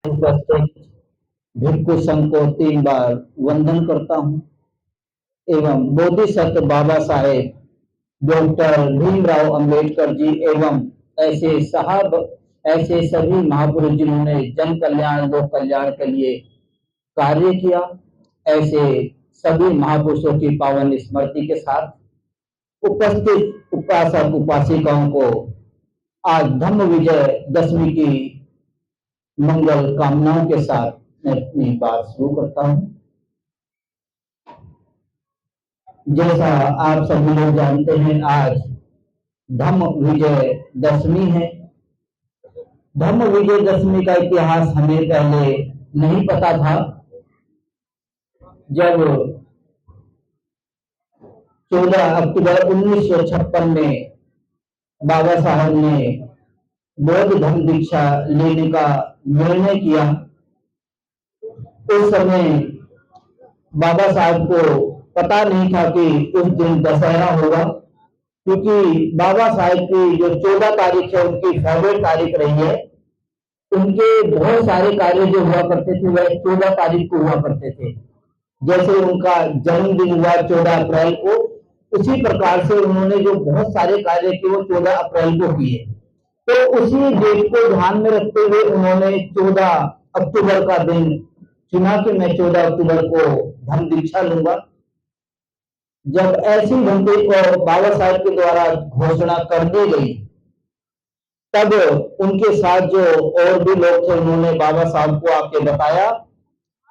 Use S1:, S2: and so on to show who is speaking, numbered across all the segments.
S1: उपस्थित भिक्षु संघ को 3 बार वंदन करता हूँ एवं बोधिसत्व बाबा साहेब डॉक्टर भीमराव अंबेडकर जी एवं ऐसे सभी महापुरुष जिन्होंने जन कल्याण लोक कल्याण के लिए कार्य किया, ऐसे सभी महापुरुषों की पावन स्मृति के साथ उपस्थित उपासक उपासिकाओं को आज धम्म विजय दशमी की मंगल कामनाओं के साथ मैं अपनी बात शुरू करता हूँ। जैसा आप सभी लोग जानते हैं, आज धम्म विजय दशमी है। धम्म विजय दशमी का इतिहास हमें पहले नहीं पता था। जब 14 अक्टूबर 1956 में बाबा साहब ने बौद्ध धर्म दीक्षा लेने का निर्णय किया, उस समय बाबा साहब को पता नहीं था कि उस दिन दशहरा होगा, क्योंकि बाबा साहब की जो 14 तारीख है उनकी फेवरेट तारीख रही है। उनके बहुत सारे कार्य जो हुआ करते थे वह 14 तारीख को हुआ करते थे। जैसे उनका जन्मदिन हुआ 14 अप्रैल को, उसी प्रकार से उन्होंने जो बहुत सारे कार्य किए वो 14 अप्रैल को किए। तो उसी डेट को ध्यान में रखते हुए उन्होंने 14 अक्टूबर का दिन चुना कि मैं 14 अक्टूबर को धम्म दीक्षा लूंगा। जब ऐसी घंटे को बाबा साहब के द्वारा घोषणा कर दी गई, तब उनके साथ जो और भी लोग थे उन्होंने बाबा साहब को आके बताया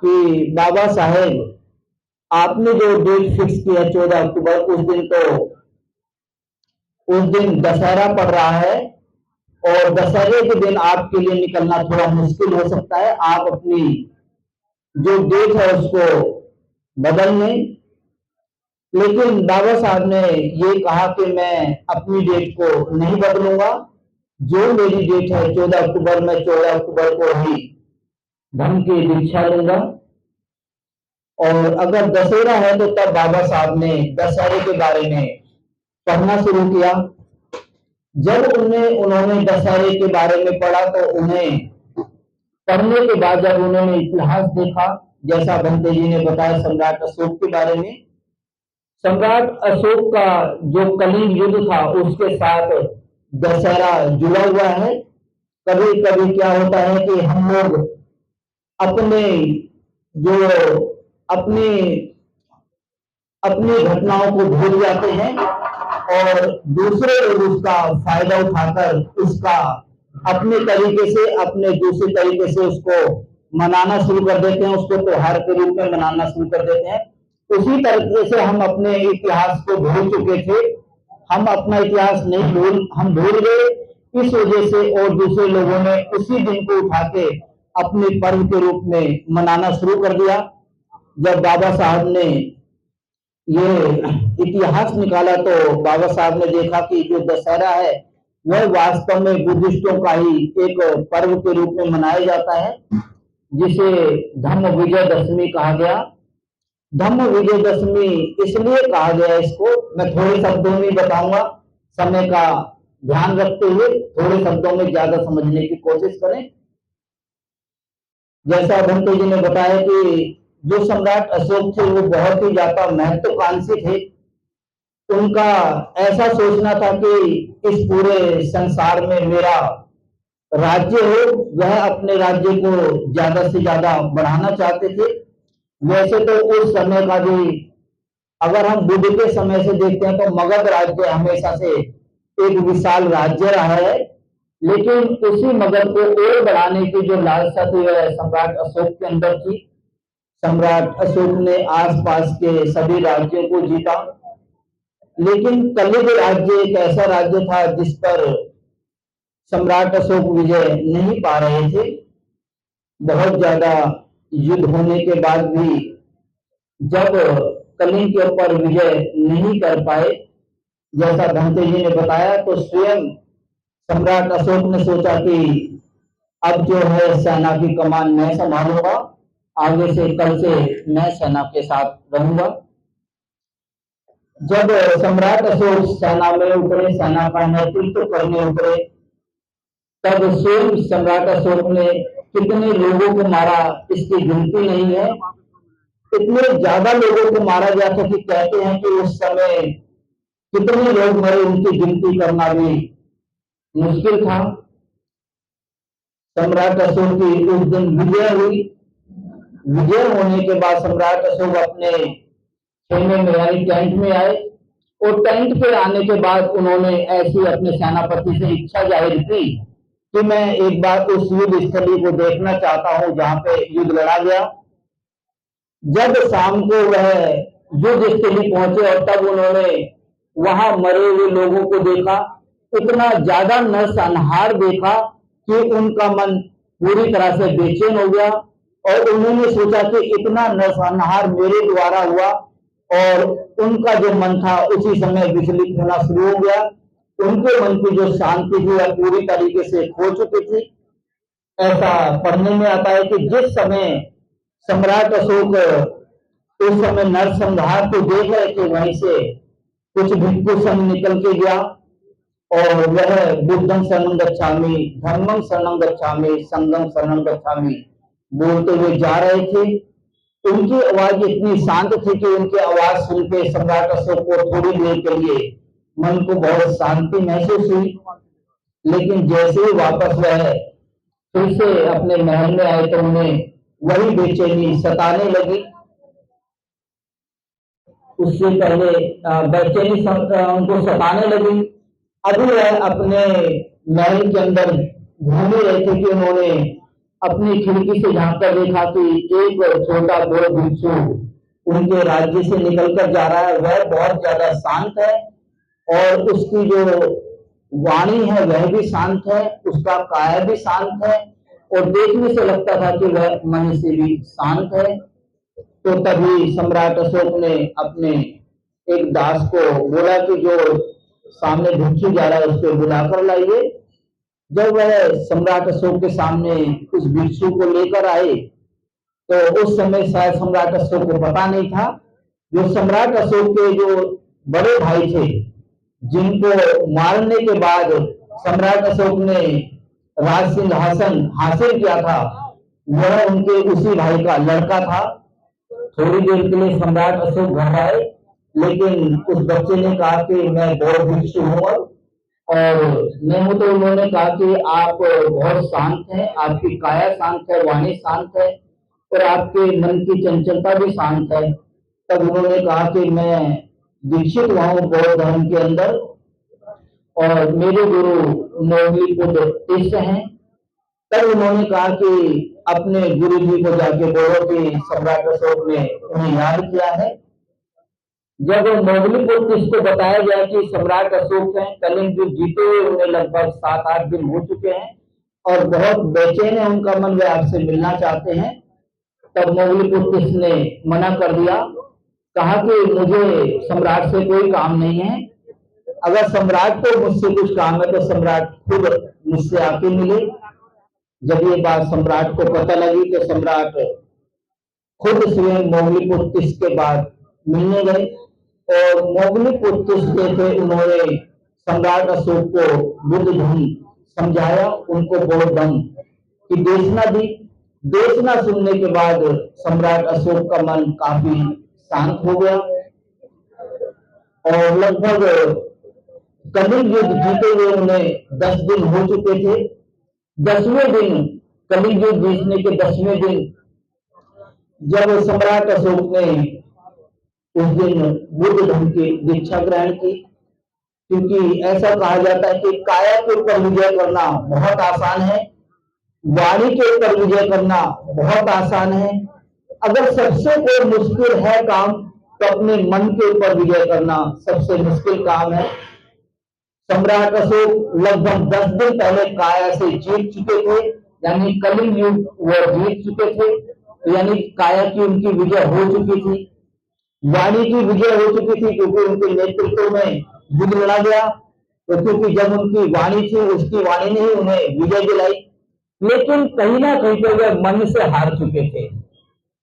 S1: कि बाबा साहब, आपने जो डेट फिक्स किया 14 अक्टूबर, उस दिन दशहरा पड़ रहा है और दशहरे के दिन आपके लिए निकलना थोड़ा मुश्किल हो सकता है। आप अपनी जो डेट है उसको बदल लें। लेकिन बाबा साहब ने ये कहा कि मैं अपनी डेट को नहीं बदलूंगा, जो मेरी डेट है 14 अक्टूबर, मैं 14 अक्टूबर को ही धम्म की दीक्षा लूंगा। और अगर दशहरा है तो तब बाबा साहब ने दशहरे के बारे में पढ़ना शुरू किया। जब उन्होंने दशहरे के बारे में पढ़ा तो उन्हें पढ़ने के बाद जब उन्होंने इतिहास देखा, जैसा भंते जी ने बताया सम्राट अशोक के बारे में, सम्राट अशोक का जो कलिंग युद्ध था उसके साथ दशहरा जुड़ा हुआ है। कभी कभी क्या होता है कि हम लोग अपने जो अपनी अपनी घटनाओं को भूल जाते हैं और दूसरे लोग उसका फायदा उठाकर उसका अपने तरीके से, अपने दूसरे तरीके से उसको मनाना शुरू कर देते हैं, उसको त्योहार के रूप में मनाना शुरू कर देते हैं। उसी तरीके से हम अपने इतिहास को भूल चुके थे। हम अपना इतिहास नहीं हम भूल गए। इस वजह से और दूसरे लोगों ने उसी दिन को उठा के अपने पर्व के रूप में मनाना शुरू कर दिया। जब बाबा साहब ने ये इतिहास निकाला तो बाबा साहब ने देखा कि जो दशहरा है वह वास्तव में बुद्धिस्टों का ही एक पर्व के रूप में मनाया जाता है, जिसे धम्म विजय दशमी कहा गया। धम्म विजय दशमी इसलिए कहा गया, इसको मैं थोड़े शब्दों में बताऊंगा, समय का ध्यान रखते हुए थोड़े शब्दों में ज्यादा समझने की कोशिश करें। जैसा भंते जी ने बताया कि जो सम्राट अशोक थे वो बहुत ही ज्यादा महत्वाकांक्षी थे। उनका ऐसा सोचना था कि इस पूरे संसार में मेरा राज्य हो, वह अपने राज्य को ज्यादा से ज्यादा बढ़ाना चाहते थे। वैसे तो उस समय का भी अगर हम बुद्ध के समय से देखते हैं तो मगध राज्य हमेशा से एक विशाल राज्य रहा है, लेकिन उसी मगध को और बढ़ाने की जो लालसा थी वह सम्राट अशोक के अंदर थी। सम्राट अशोक ने आसपास के सभी राज्यों को जीता, लेकिन कलिंग राज्य एक ऐसा राज्य था जिस पर सम्राट अशोक विजय नहीं पा रहे थे। बहुत ज्यादा युद्ध होने के बाद भी जब कलिंग के ऊपर विजय नहीं कर पाए, जैसा भंते जी ने बताया, तो स्वयं सम्राट अशोक ने सोचा कि अब जो है सेना की कमान मैं संभालूंगा, आगे से कल से मैं सेना के साथ रहूंगा। जब सम्राट अशोक सेना में उतरे, सेना का नेतृत्व करने उतरे, तब स्वयं सम्राट अशोक ने कितने लोगों को मारा इसकी गिनती नहीं है। इतने ज्यादा लोगों को मारा गया था कि कहते हैं कि उस समय कितने लोग मरे उनकी गिनती करना भी मुश्किल था। सम्राट अशोक की उस दिन विजय हुई। विजय होने के बाद सम्राट अशोक अपने खेमे में यानी टेंट में आए, और टेंट पे आने के बाद उन्होंने ऐसी अपने सेनापति से इच्छा जाहिर की कि मैं एक बार उस युद्ध स्थली को देखना चाहता हूं जहां पे युद्ध लड़ा गया। जब शाम को वह युद्ध स्थली पहुंचे और तब उन्होंने वहां मरे हुए लोगों को देखा, इतना ज्यादा नरसंहार देखा कि उनका मन पूरी तरह से बेचैन हो गया, और उन्होंने सोचा कि इतना नरसंहार मेरे द्वारा हुआ, और उनका जो मन था उसी समय विचलित होना शुरू हो गया। उनके मन की जो शांति थी वह पूरी तरीके से खो चुकी थी। ऐसा पढ़ने में आता है कि जिस समय सम्राट अशोक उस समय नरसंहार को देख रहे थे, वहीं से कुछ भिक्षु संघ निकल के गया, और वह बुद्धं शरणं गच्छामि, धम्मं शरणं गच्छामि, संघं शरणं गच्छामि बोलते हुए जा रहे थे। उनकी आवाज इतनी शांत थी कि उनकी आवाज सुन के सम्राट अशोक को थोड़ी देर के लिए मन को बहुत शांति महसूस हुई। लेकिन जैसे ही वापस वह फिर से अपने महल में आए तो उन्हें वही बेचैनी सताने लगी। उससे पहले बेचैनी उनको सताने लगी। अभी वह अपने महल के अंदर घूम रहे थे कि उन्होंने अपनी खिड़की से झांक कर देखा कि एक छोटा बड़ा भिक्षु उनके राज्य से निकलकर जा रहा है। वह बहुत ज्यादा शांत है, और उसकी जो वाणी है वह भी शांत है, उसका काया भी शांत है, और देखने से लगता था कि वह मन से भी शांत है। तो तभी सम्राट अशोक ने अपने एक दास को बोला कि जो सामने भिक्षु जा रहा है उसको बुलाकर लाइए। जब वह सम्राट अशोक के सामने उस भिक्षु को लेकर आए तो उस समय शायद सम्राट अशोक को पता नहीं था, जो सम्राट अशोक के जो बड़े भाई थे जिनको मारने के बाद सम्राट अशोक ने राज सिंहासन हासिल किया था, वह उनके उसी भाई का लड़का था। थोड़ी देर के लिए सम्राट अशोक घर आए, लेकिन उस बच्चे ने कहा कि मैं बौद्ध भिक्षु हूँ, और मैं हूं। तो उन्होंने कहा कि आप बहुत शांत हैं, आपकी काया शांत है, वाणी शांत है, और आपके मन की चंचलता भी शांत है। तब उन्होंने कहा कि मैं दीक्षित हुआ हूं बौद्ध धर्म के अंदर, और मेरे गुरु मोगलीपुत्र तिष्य हैं। तब उन्होंने कहा कि अपने गुरु जी को जाके बोलो कि सम्राट अशोक ने उन्हें याद किया है। जब मोगलीपुत्र को बताया गया कि सम्राट अशोक हैं, कलिंग युद्ध जीते हुए उन्हें लगभग 7-8 दिन हो चुके हैं और बहुत बेचैन है उनका मन, वे आपसे मिलना चाहते हैं, तब मोगलीपुत्र ने मना कर दिया। कहा कि मुझे सम्राट से कोई काम नहीं है, अगर सम्राट को मुझसे कुछ काम है तो सम्राट खुद मुझसे आके मिले। जब ये बात सम्राट को पता लगी तो सम्राट खुद स्वयं मोगलीपुत्र के बाद मिलने गए, और मोगलीपुत्र जो थे उन्होंने सम्राट अशोक को बुद्ध धर्म समझाया, उनको बौद्ध धर्म की देशना दी। देशना सुनने के बाद सम्राट अशोक का मन काफी शांत हो गया, और लगभग कलिंग युद्ध जीते हुए उन्हें 10 दिन हो चुके थे। 10वें दिन, कलिंग युद्ध जीतने के 10वें दिन, जब सम्राट अशोक ने उस दिन बुद्ध धर्म की दीक्षा ग्रहण की, क्योंकि ऐसा कहा जाता है कि काया के ऊपर विजय करना बहुत आसान है, वाणी के ऊपर विजय करना बहुत आसान है। अगर सबसे कोई मुश्किल है काम तो अपने मन के ऊपर विजय करना सबसे मुश्किल काम है। सम्राट अशोक लगभग 10 दिन पहले काया से जीत चुके थे, यानी कलिंग युद्ध वो जीत चुके थे, यानी काया की उनकी विजय हो चुकी थी। वाणी की विजय हो चुकी थी क्योंकि उनके नेतृत्व में युद्ध लड़ा गया, तो क्योंकि जब उनकी वाणी थी उसकी वाणी ने ही उन्हें विजय दिलाई। लेकिन कहीं ना कहीं पर वे मन से हार चुके थे।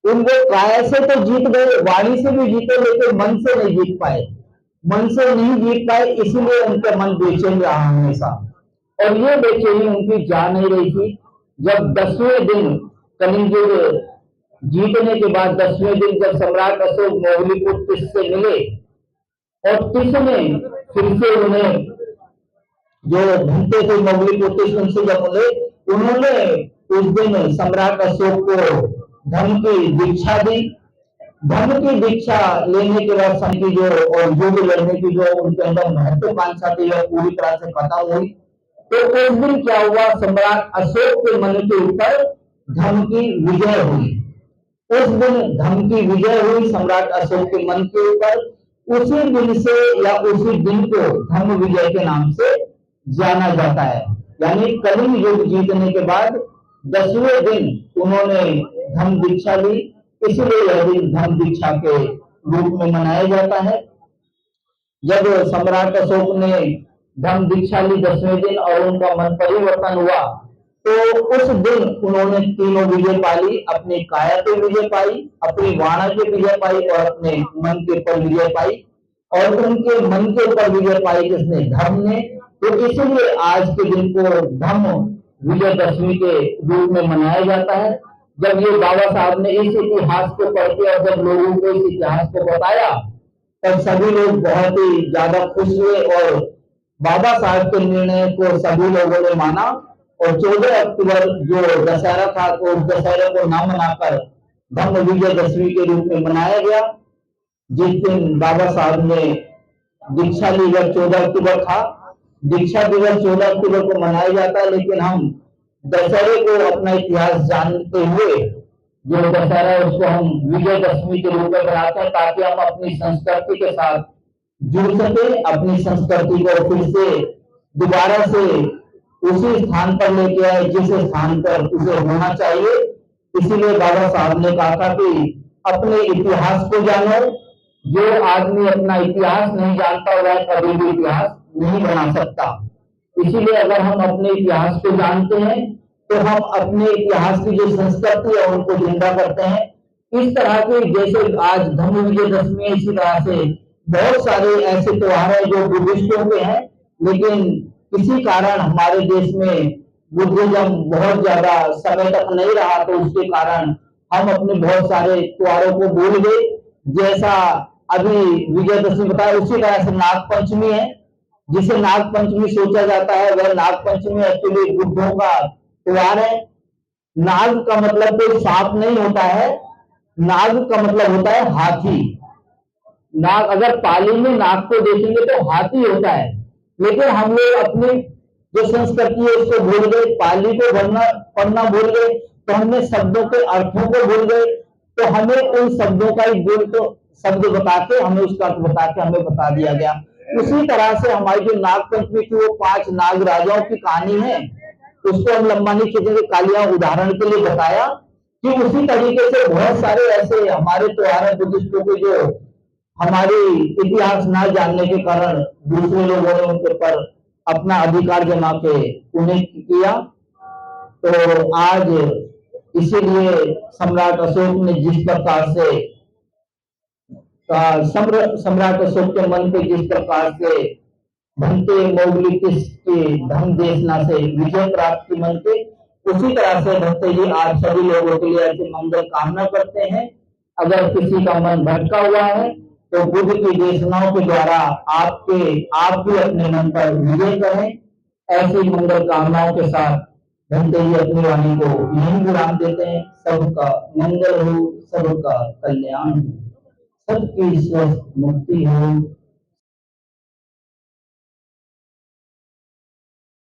S1: उनको काया से तो जीत गए, वाणी से भी जीते, लेकिन मन से नहीं जीत पाए। मन से नहीं जीत पाए इसलिए उनका मन बेचैन रहा हमेशा, और ये बेचैनी उनकी जा नहीं रही थी। जब 10वें दिन कलिंग युद्ध जीतने के बाद 10वें दिन जब सम्राट अशोक मौलिपुत्र से मिले और टिस में फिर से उन्हें जो भूते थे मौलिपुत्र उनसे जब मिले, उन्होंने उस दिन सम्राट अशोक को धर्म की दीक्षा दी। धर्म की दीक्षा लेने के बाद की जो और युद्ध लड़ने की जो उनके अंदर महत्वाकांक्षा थी वह पूरी तरह से खत्म हुई। तो उस दिन क्या हुआ, सम्राट अशोक के मन के ऊपर धर्म की विजय हुई। उस दिन धर्म की विजय हुई सम्राट अशोक के मन के ऊपर। उसी दिन से या उसी दिन को धर्म विजय के नाम से जाना जाता है। यानी कलिंग युद्ध जीतने के बाद 10वें दिन उन्होंने धर्म दीक्षा ली, इसलिए यह दिन धर्म दीक्षा के रूप में मनाया जाता है। जब सम्राट अशोक ने धर्म दीक्षा ली 10वें दिन और उनका मन परिवर्तन हुआ, तो उस दिन उन्होंने तीनों विजय पाली। अपनी काया पे विजय पाई, अपनी वाणा पे विजय पाई और अपने मन के ऊपर विजय पाई। और उनके मन के ऊपर विजय पाई किसने? धर्म ने। तो इसलिए आज के दिन को धर्म विजयदशमी के रूप में मनाया जाता है। जब ये बाबा साहब ने इस इतिहास को पढ़ के और जब लोगों को इस इतिहास को बताया, तब सभी लोग बहुत ही ज्यादा खुश हुए और बाबा साहब के निर्णय को सभी लोगों ने माना। और 14 अक्टूबर जो दशहरा था, तो दशहरे को न मनाकर धर्म विजयदशमी के रूप में मनाया गया। जिस दिन बाबा साहब ने दीक्षा ली वह 14 अक्टूबर था। दीक्षा दिवस 14 अक्टूबर को मनाया जाता है, लेकिन हम दशहरे को अपना इतिहास जानते हुए जो दशहरा है उसको हम विजयदशमी के रूप में बनाते हैं, ताकि हम अपनी संस्कृति के साथ जुड़ सके, अपनी संस्कृति को फिर से दोबारा से उसी स्थान पर लेके आए जिस स्थान पर उसे होना चाहिए। इसीलिए बाबा साहब ने कहा था कि अपने इतिहास को जानो। जो आदमी अपना इतिहास नहीं जानता वह कभी भी इतिहास नहीं बना सकता। इसीलिए अगर हम अपने इतिहास को जानते हैं तो हम अपने इतिहास की जो संस्कृति है उनको जिंदा करते हैं। इस तरह के जैसे आज धर्म विजयदशमी, इसी तरह से बहुत सारे ऐसे त्योहार है जो बुद्धिस्टों के हैं, लेकिन किसी कारण हमारे देश में बुद्धिज्म बहुत ज्यादा समय तक नहीं रहा, तो उसके कारण हम अपने बहुत सारे त्योहारों को भूल गए। जैसा अभी विजयदशमी बताया, उसी तरह से नाग पंचमी है, जिसे नाग पंचमी सोचा जाता है, वह नाग पंचमी एक्चुअली बुद्धों का त्योहार है। नाग का मतलब कोई सांप नहीं होता है, नाग का मतलब होता है हाथी। नाग, अगर पाली में नाग को देखेंगे तो हाथी होता है, लेकिन हम लोग अपनी जो संस्कृति है उसको भूल गए, पाली को पढ़ना भूल गए, तो हमने शब्दों के अर्थों को भूल गए। तो हमें उन शब्दों का ही गुण तो शब्द बता के हमें उसका अर्थ बता के हमें बता दिया गया। उसी तरह से हमारी जो नाग पंचमी की वो 5 नाग राजाओं की कहानी है, उसको हम लंबा नहीं खींचेंगे, कालिया उदाहरण के लिए बताया कि उसी तरीके से बहुत सारे ऐसे हमारे त्योहार है बुद्धिस्टों के जो हमारी इतिहास ना जानने के कारण दूसरे लोगों ने उनके ऊपर अपना अधिकार जमा के उन्हें किया। तो आज इसीलिए सम्राट अशोक ने जिस प्रकार से सम्राट अशोक के मन पे जिस प्रकार से भंते मोगली की धन देशना से विजय प्राप्त की मन पे, उसी तरह से भक्ते जी आज सभी लोगों के लिए ऐसे मंगल कामना करते हैं। अगर किसी का मन भटका हुआ है तो बुद्ध की देशनाओं के द्वारा आप भी अपने मन पर विजय करें। ऐसी मंगल कामनाओं के साथ भक्ते जी अपनी वाणी को यही विराम देते हैं। सबका मंगल हो, सबका कल्याण हो, सबकी स्वस्थ मुक्ति हो।